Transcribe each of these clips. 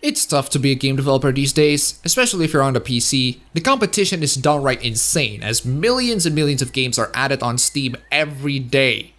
It's tough to be a game developer these days, especially if you're on the PC. The competition is downright insane as millions and millions of games are added on Steam every day.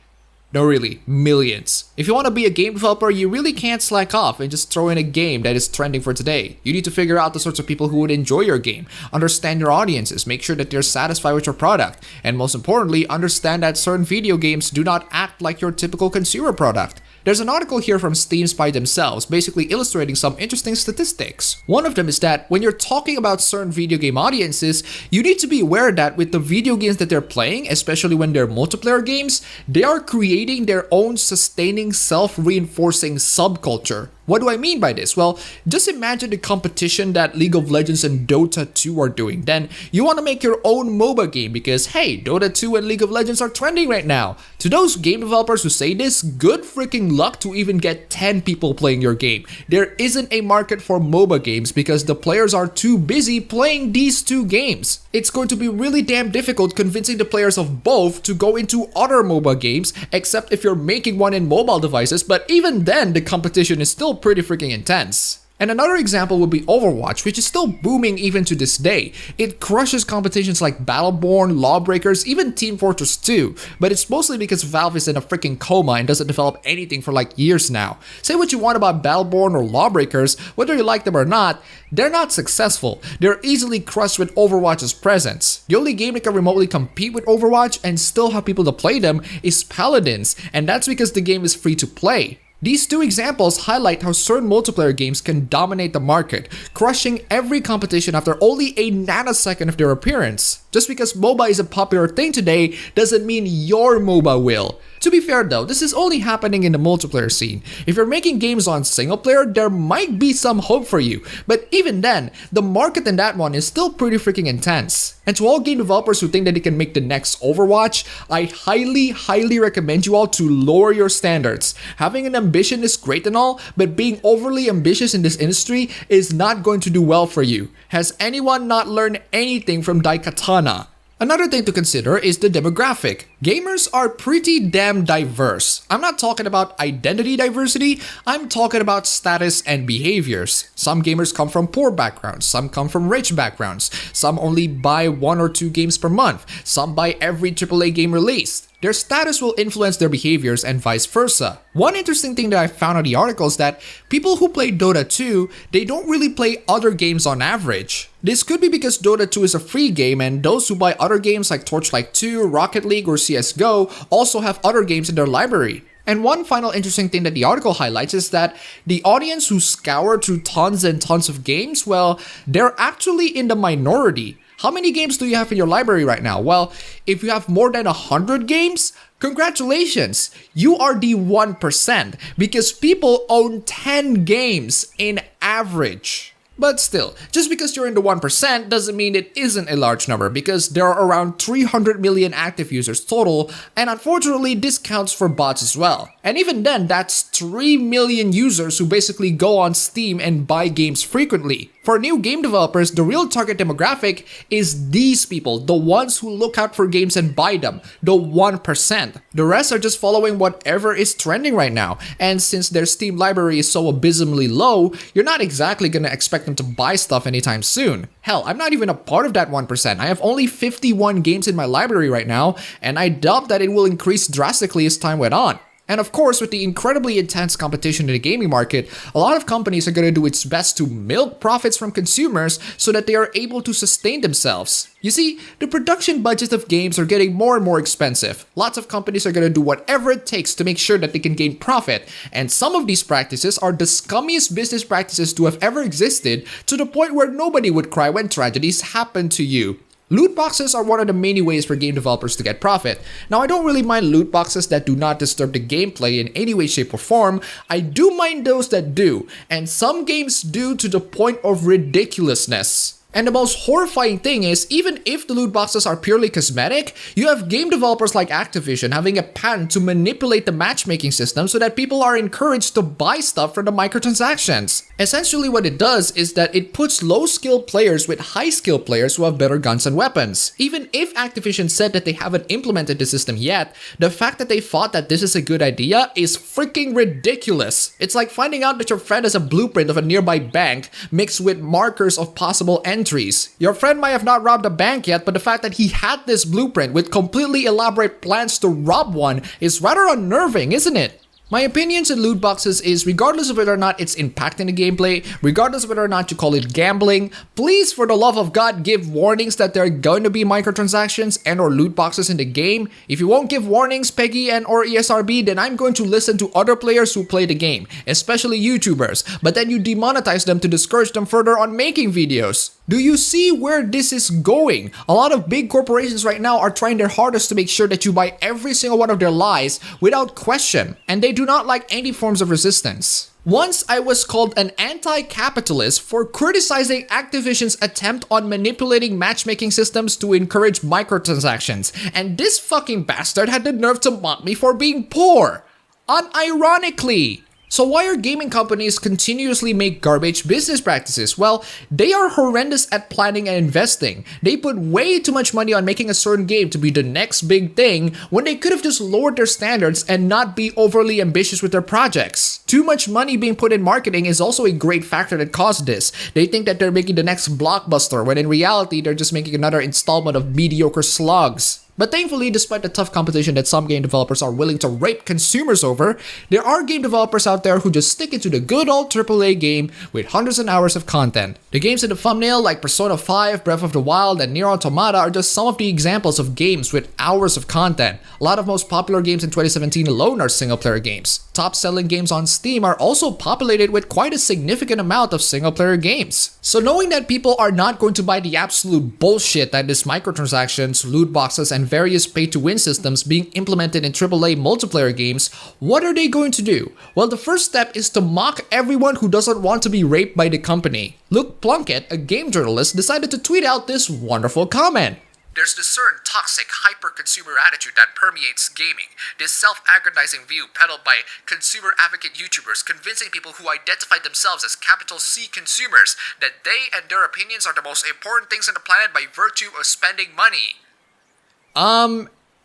No, really, millions. If you want to be a game developer, you really can't slack off and just throw in a game that is trending for today. You need to figure out the sorts of people who would enjoy your game, understand your audiences, make sure that they're satisfied with your product, and most importantly, understand that certain video games do not act like your typical consumer product. There's an article here from SteamSpy themselves, basically illustrating some interesting statistics. One of them is that when you're talking about certain video game audiences, you need to be aware that with the video games that they're playing, especially when they're multiplayer games, they are creating their own sustaining, self-reinforcing subculture. What do I mean by this? Well, just imagine the competition that League of Legends and Dota 2 are doing. Then you want to make your own MOBA game because, hey, Dota 2 and League of Legends are trending right now. To those game developers who say this, good freaking luck to even get 10 people playing your game. There isn't a market for MOBA games because the players are too busy playing these two games. It's going to be really damn difficult convincing the players of both to go into other MOBA games, except if you're making one in mobile devices, but even then, the competition is still pretty freaking intense. And another example would be Overwatch, which is still booming even to this day. It crushes competitions like Battleborn, Lawbreakers, even Team Fortress 2, but it's mostly because Valve is in a freaking coma and doesn't develop anything for like years now. Say what you want about Battleborn or Lawbreakers, whether you like them or not, they're not successful. They're easily crushed with Overwatch's presence. The only game that can remotely compete with Overwatch and still have people to play them is Paladins, and that's because the game is free to play. These two examples highlight how certain multiplayer games can dominate the market, crushing every competition after only a nanosecond of their appearance. Just because MOBA is a popular thing today doesn't mean your MOBA will. To be fair though, this is only happening in the multiplayer scene. If you're making games on single player, there might be some hope for you. But even then, the market in that one is still pretty freaking intense. And to all game developers who think that they can make the next Overwatch, I highly recommend you all to lower your standards. Having an ambition is great and all, but being overly ambitious in this industry is not going to do well for you. Has anyone not learned anything from Daikatana? Another thing to consider is the demographic. Gamers are pretty damn diverse. I'm not talking about identity diversity, I'm talking about status and behaviors. Some gamers come from poor backgrounds, some come from rich backgrounds, some only buy 1 or 2 games per month, some buy every AAA game released. Their status will influence their behaviors and vice versa. One interesting thing that I found on the article is that people who play Dota 2, they don't really play other games on average. This could be because Dota 2 is a free game and those who buy other games like Torchlight 2, Rocket League, or CSGO also have other games in their library. And one final interesting thing that the article highlights is that the audience who scour through tons and tons of games, well, they're actually in the minority. How many games do you have in your library right now? Well, if you have more than 100 games, congratulations! You are the 1% because people own 10 games in average. But still, just because you're in the 1% doesn't mean it isn't a large number because there are around 300 million active users total, and unfortunately this counts for bots as well. And even then, that's 3 million users who basically go on Steam and buy games frequently. For new game developers, the real target demographic is these people, the ones who look out for games and buy them, the 1%. The rest are just following whatever is trending right now, and since their Steam library is so abysmally low, you're not exactly gonna expect them to buy stuff anytime soon. Hell, I'm not even a part of that 1%. I have only 51 games in my library right now, and I doubt that it will increase drastically as time went on. And of course, with the incredibly intense competition in the gaming market, a lot of companies are going to do its best to milk profits from consumers so that they are able to sustain themselves. You see, the production budgets of games are getting more and more expensive. Lots of companies are going to do whatever it takes to make sure that they can gain profit, and some of these practices are the scummiest business practices to have ever existed, to the point where nobody would cry when tragedies happen to you. Loot boxes are one of the many ways for game developers to get profit. Now, I don't really mind loot boxes that do not disturb the gameplay in any way, shape, or form. I do mind those that do, and some games do to the point of ridiculousness. And the most horrifying thing is, even if the loot boxes are purely cosmetic, you have game developers like Activision having a patent to manipulate the matchmaking system so that people are encouraged to buy stuff from the microtransactions. Essentially what it does is that it puts low-skilled players with high-skilled players who have better guns and weapons. Even if Activision said that they haven't implemented the system yet, the fact that they thought that this is a good idea is freaking ridiculous. It's like finding out that your friend has a blueprint of a nearby bank mixed with markers of possible entries. Your friend might have not robbed a bank yet, but the fact that he had this blueprint with completely elaborate plans to rob one is rather unnerving, isn't it? My opinions on loot boxes is, regardless of whether or not it's impacting the gameplay, regardless of whether or not you call it gambling, please for the love of God give warnings that there are going to be microtransactions and or loot boxes in the game. If you won't give warnings, PEGI and or ESRB, then I'm going to listen to other players who play the game, especially YouTubers, but then you demonetize them to discourage them further on making videos. Do you see where this is going? A lot of big corporations right now are trying their hardest to make sure that you buy every single one of their lies without question, and they do not like any forms of resistance. Once I was called an anti-capitalist for criticizing Activision's attempt on manipulating matchmaking systems to encourage microtransactions, and this fucking bastard had the nerve to mock me for being poor. Unironically. So why are gaming companies continuously make garbage business practices? Well, they are horrendous at planning and investing. They put way too much money on making a certain game to be the next big thing when they could have just lowered their standards and not be overly ambitious with their projects. Too much money being put in marketing is also a great factor that caused this. They think that they're making the next blockbuster when in reality they're just making another installment of mediocre slugs. But thankfully, despite the tough competition that some game developers are willing to rape consumers over, there are game developers out there who just stick into the good old AAA game with hundreds of hours of content. The games in the thumbnail like Persona 5, Breath of the Wild, and Nier Automata are just some of the examples of games with hours of content. A lot of most popular games in 2017 alone are single-player games. Top-selling games on Steam are also populated with quite a significant amount of single-player games. So knowing that people are not going to buy the absolute bullshit that is microtransactions, loot boxes, and various pay-to-win systems being implemented in AAA multiplayer games, what are they going to do? Well, the first step is to mock everyone who doesn't want to be raped by the company. Luke Plunkett, a game journalist, decided to tweet out this wonderful comment. There's this certain toxic, hyper-consumer attitude that permeates gaming. This self-aggrandizing view peddled by consumer advocate YouTubers convincing people who identify themselves as capital C consumers that they and their opinions are the most important things on the planet by virtue of spending money.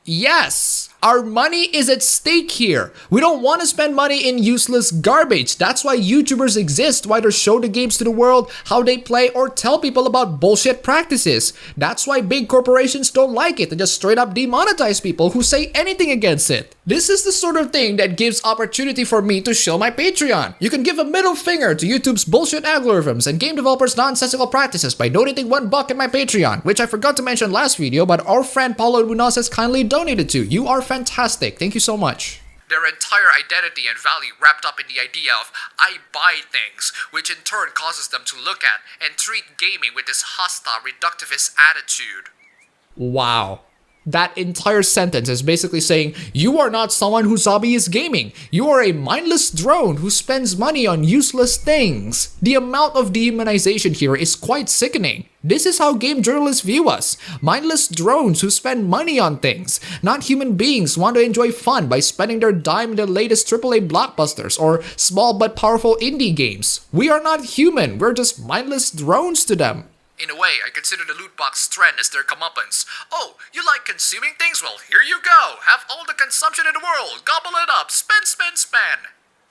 Yes. Our money is at stake here. We don't want to spend money in useless garbage. That's why YouTubers exist, why they show the games to the world, how they play, or tell people about bullshit practices. That's why big corporations don't like it and just straight up demonetize people who say anything against it. This is the sort of thing that gives opportunity for me to show my Patreon. You can give a middle finger to YouTube's bullshit algorithms and game developers' nonsensical practices by donating $1 in my Patreon, which I forgot to mention last video, but our friend Paulo Munoz has kindly donated to. You are fantastic. Thank you so much. Their entire identity and value wrapped up in the idea of I buy things, which in turn causes them to look at and treat gaming with this hostile, reductivist attitude. Wow. That entire sentence is basically saying, you are not someone whose hobby is gaming. You are a mindless drone who spends money on useless things. The amount of dehumanization here is quite sickening. This is how game journalists view us. Mindless drones who spend money on things. Not human beings who want to enjoy fun by spending their dime in the latest AAA blockbusters or small but powerful indie games. We are not human. We're just mindless drones to them. In a way, I consider the loot box trend as their comeuppance. Oh, you like consuming things? Well, here you go. Have all the consumption in the world. Gobble it up. Spend, spend, spend.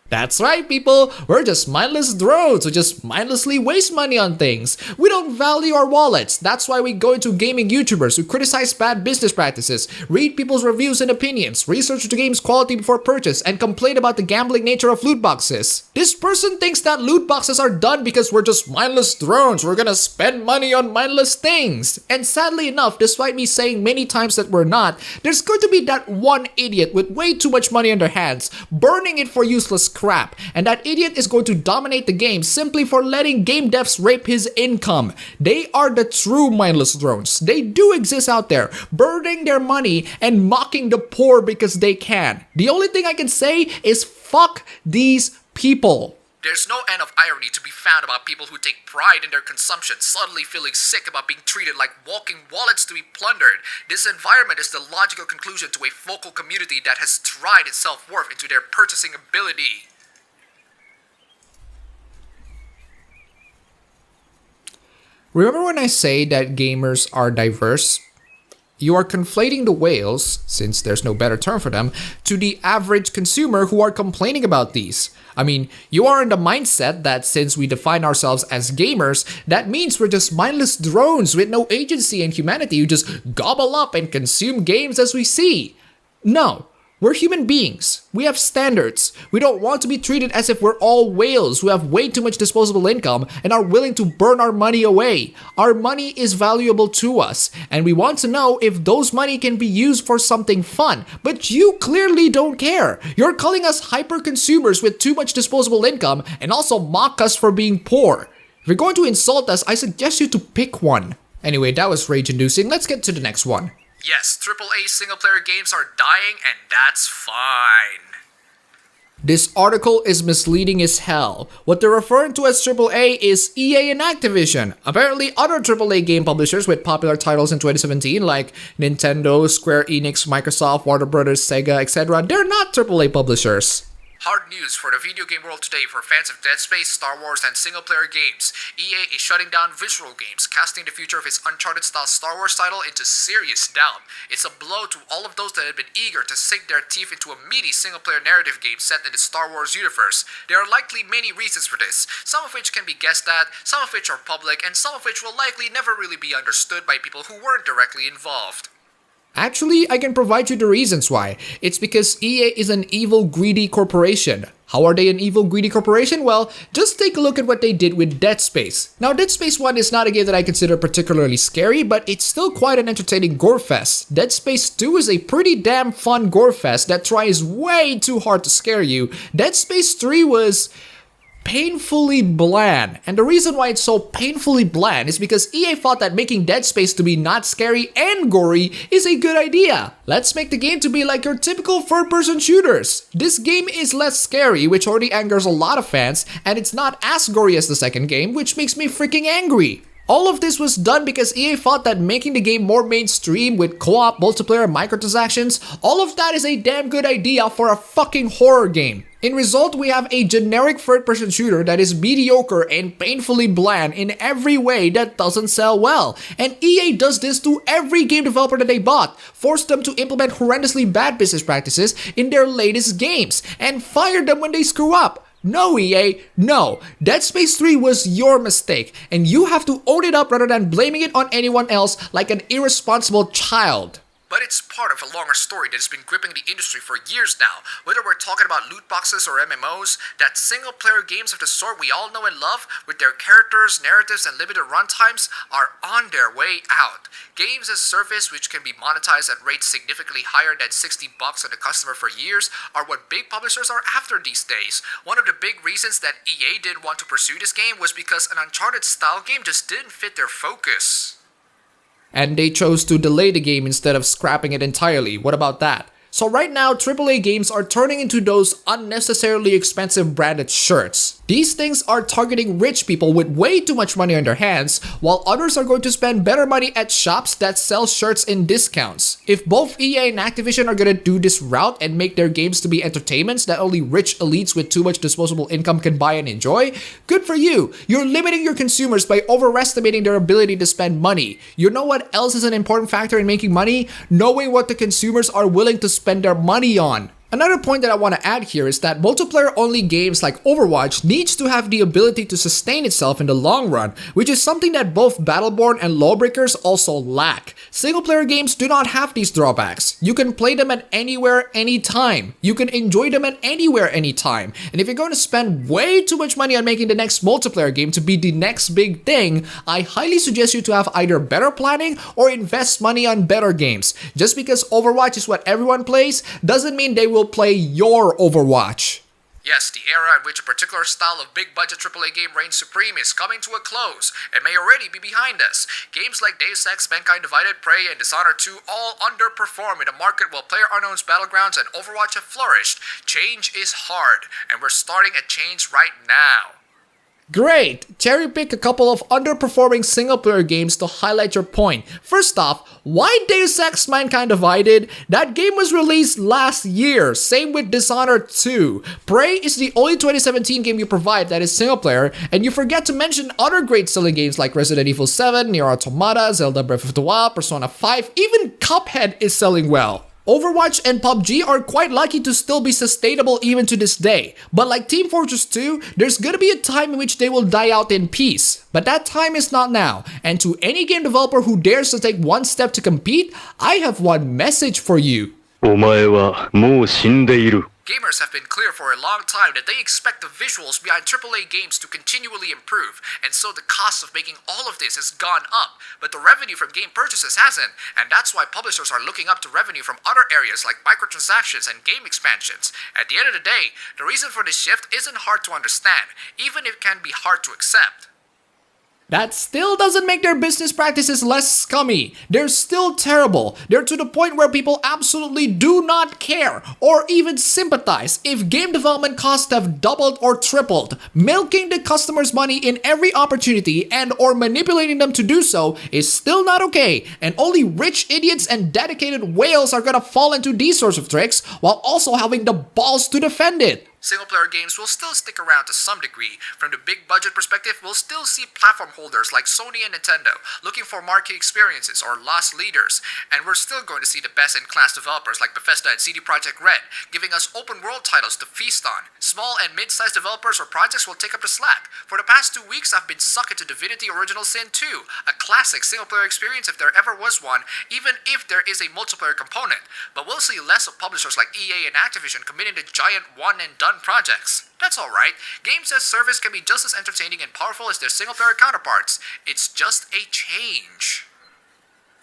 That's right, people. We're just mindless drones who just mindlessly waste money on things. We don't value our wallets. That's why we go into gaming YouTubers who criticize bad business practices, read people's reviews and opinions, research the game's quality before purchase, and complain about the gambling nature of loot boxes. This person thinks that loot boxes are done because we're just mindless drones. We're gonna spend money on mindless things. And sadly enough, despite me saying many times that we're not, there's going to be that one idiot with way too much money on their hands, burning it for useless crap, and that idiot is going to dominate the game simply for letting game devs rape his income. They are the true mindless drones. They do exist out there, burning their money and mocking the poor because they can. The only thing I can say is fuck these people. There's no end of irony to be found about people who take pride in their consumption suddenly feeling sick about being treated like walking wallets to be plundered. This environment is the logical conclusion to a vocal community that has tried its self-worth into their purchasing ability. Remember when I say that gamers are diverse? You are conflating the whales, since there's no better term for them, to the average consumer who are complaining about these. I mean, you are in the mindset that since we define ourselves as gamers, that means we're just mindless drones with no agency and humanity who just gobble up and consume games as we see. No. We're human beings. We have standards. We don't want to be treated as if we're all whales who have way too much disposable income and are willing to burn our money away. Our money is valuable to us, and we want to know if those money can be used for something fun. But you clearly don't care. You're calling us hyper-consumers with too much disposable income and also mock us for being poor. If you're going to insult us, I suggest you to pick one. Anyway, that was rage-inducing. Let's get to the next one. Yes, AAA single-player games are dying, and that's fine. This article is misleading as hell. What they're referring to as AAA is EA and Activision. Apparently, other AAA game publishers with popular titles in 2017 like Nintendo, Square Enix, Microsoft, Warner Brothers, Sega, etc., they're not AAA publishers. Hard news for the video game world today for fans of Dead Space, Star Wars, and single-player games. EA is shutting down Visceral Games, casting the future of its Uncharted-style Star Wars title into serious doubt. It's a blow to all of those that have been eager to sink their teeth into a meaty single-player narrative game set in the Star Wars universe. There are likely many reasons for this, some of which can be guessed at, some of which are public, and some of which will likely never really be understood by people who weren't directly involved. Actually, I can provide you the reasons why. It's because EA is an evil, greedy corporation. How are they an evil, greedy corporation? Well, just take a look at what they did with Dead Space. Now, Dead Space 1 is not a game that I consider particularly scary, but it's still quite an entertaining gore fest. Dead Space 2 is a pretty damn fun gore fest that tries way too hard to scare you. Dead Space 3 was painfully bland. And the reason why it's so painfully bland is because EA thought that making Dead Space to be not scary and gory is a good idea. Let's make the game to be like your typical third-person shooters. This game is less scary, which already angers a lot of fans, and it's not as gory as the second game, which makes me freaking angry. All of this was done because EA thought that making the game more mainstream with co-op, multiplayer, microtransactions, all of that is a damn good idea for a fucking horror game. In result, we have a generic third-person shooter that is mediocre and painfully bland in every way that doesn't sell well. And EA does this to every game developer that they bought, forced them to implement horrendously bad business practices in their latest games, and fired them when they screw up. No, EA, no. Dead Space 3 was your mistake, and you have to own it up rather than blaming it on anyone else like an irresponsible child. But it's part of a longer story that has been gripping the industry for years now. Whether we're talking about loot boxes or MMOs, that single-player games of the sort we all know and love, with their characters, narratives, and limited runtimes, are on their way out. Games as service, which can be monetized at rates significantly higher than $60 on the customer for years, are what big publishers are after these days. One of the big reasons that EA didn't want to pursue this game was because an Uncharted-style game just didn't fit their focus. And they chose to delay the game instead of scrapping it entirely. What about that? So right now, AAA games are turning into those unnecessarily expensive branded shirts. These things are targeting rich people with way too much money on their hands, while others are going to spend better money at shops that sell shirts in discounts. If both EA and Activision are going to do this route and make their games to be entertainments that only rich elites with too much disposable income can buy and enjoy, good for you. You're limiting your consumers by overestimating their ability to spend money. You know what else is an important factor in making money? Knowing what the consumers are willing to spend their money on. Another point that I want to add here is that multiplayer-only games like Overwatch needs to have the ability to sustain itself in the long run, which is something that both Battleborn and Lawbreakers also lack. Single-player games do not have these drawbacks. You can play them at anywhere, anytime. You can enjoy them at anywhere, anytime. And if you're going to spend way too much money on making the next multiplayer game to be the next big thing, I highly suggest you to have either better planning or invest money on better games. Just because Overwatch is what everyone plays doesn't mean they will play your Overwatch. Yes, the era in which a particular style of big-budget AAA game reigns supreme is coming to a close, and may already be behind us. Games like Deus Ex, Mankind Divided, Prey, and Dishonored 2 all underperform in a market while PlayerUnknown's Battlegrounds and Overwatch have flourished. Change is hard, and we're starting a change right now. Great! Cherry pick a couple of underperforming single-player games to highlight your point. First off, why Deus Ex Mankind Divided? That game was released last year. Same with Dishonored 2. Prey is the only 2017 game you provide that is single-player, and you forget to mention other great selling games like Resident Evil 7, Nier Automata, Zelda Breath of the Wild, Persona 5, even Cuphead is selling well. Overwatch and PUBG are quite lucky to still be sustainable even to this day, but like Team Fortress 2, there's gonna be a time in which they will die out in peace. But that time is not now, and to any game developer who dares to take one step to compete, I have one message for you. お前はもう死んでいる。 Gamers have been clear for a long time that they expect the visuals behind AAA games to continually improve, and so the cost of making all of this has gone up, but the revenue from game purchases hasn't, and that's why publishers are looking up to revenue from other areas like microtransactions and game expansions. At the end of the day, the reason for this shift isn't hard to understand, even if it can be hard to accept. That still doesn't make their business practices less scummy. They're still terrible. They're to the point where people absolutely do not care or even sympathize if game development costs have doubled or tripled. Milking the customer's money in every opportunity and or manipulating them to do so is still not okay, and only rich idiots and dedicated whales are gonna fall into these sorts of tricks while also having the balls to defend it. Single-player games will still stick around to some degree. From the big-budget perspective, we'll still see platform holders like Sony and Nintendo looking for marquee experiences or loss leaders, and we're still going to see the best-in-class developers like Bethesda and CD Projekt Red giving us open-world titles to feast on. Small and mid-sized developers or projects will take up the slack. For the past 2 weeks, I've been sucked into Divinity Original Sin 2, a classic single-player experience if there ever was one, even if there is a multiplayer component. But we'll see less of publishers like EA and Activision committing to giant one-and-done projects. That's alright. Games as service can be just as entertaining and powerful as their single-player counterparts. It's just a change.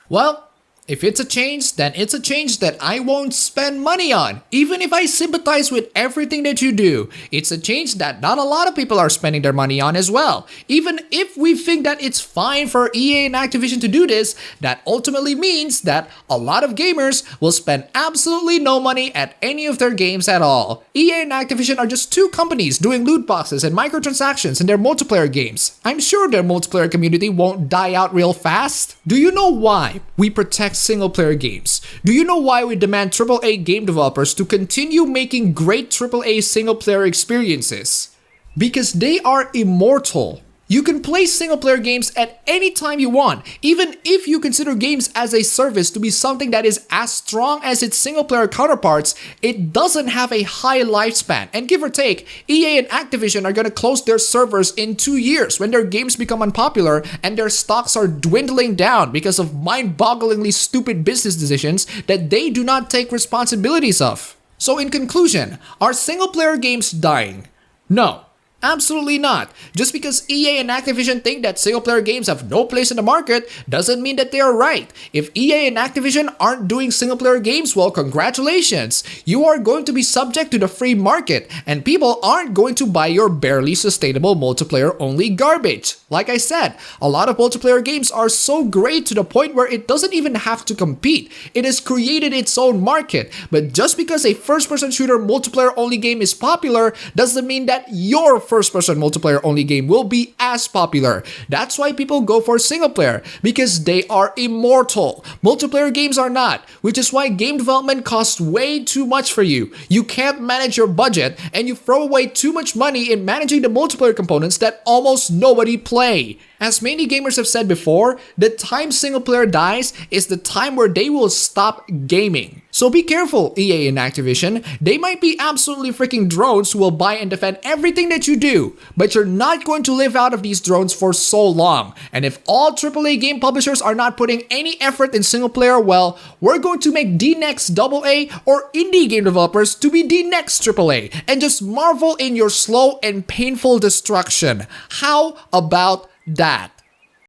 Well, if it's a change, then it's a change that I won't spend money on, even if I sympathize with everything that you do. It's a change that not a lot of people are spending their money on as well. Even if we think that it's fine for EA and Activision to do this, that ultimately means that a lot of gamers will spend absolutely no money at any of their games at all. EA and Activision are just two companies doing loot boxes and microtransactions in their multiplayer games. I'm sure their multiplayer community won't die out real fast. Do you know why we protect single-player games? Do you know why we demand AAA game developers to continue making great AAA single-player experiences? Because they are immortal. You can play single-player games at any time you want, even if you consider games as a service to be something that is as strong as its single-player counterparts. It doesn't have a high lifespan, and give or take, EA and Activision are gonna close their servers in 2 years when their games become unpopular and their stocks are dwindling down because of mind-bogglingly stupid business decisions that they do not take responsibilities of. So in conclusion, are single-player games dying? No. Absolutely not. Just because EA and Activision think that single-player games have no place in the market doesn't mean that they are right. If EA and Activision aren't doing single-player games, well, congratulations. You are going to be subject to the free market, and people aren't going to buy your barely sustainable multiplayer-only garbage. Like I said, a lot of multiplayer games are so great to the point where it doesn't even have to compete. It has created its own market. But just because a first-person shooter multiplayer-only game is popular doesn't mean that your first-person multiplayer-only game will be as popular. That's why people go for single-player, because they are immortal. Multiplayer games are not, which is why game development costs way too much for you. You can't manage your budget, and you throw away too much money in managing the multiplayer components that almost nobody play. As many gamers have said before, the time single player dies is the time where they will stop gaming. So be careful, EA and Activision. They might be absolutely freaking drones who will buy and defend everything that you do, but you're not going to live out of these drones for so long. And if all AAA game publishers are not putting any effort in single player, well, we're going to make the next AA or indie game developers to be the next AAA and just marvel in your slow and painful destruction. How about that?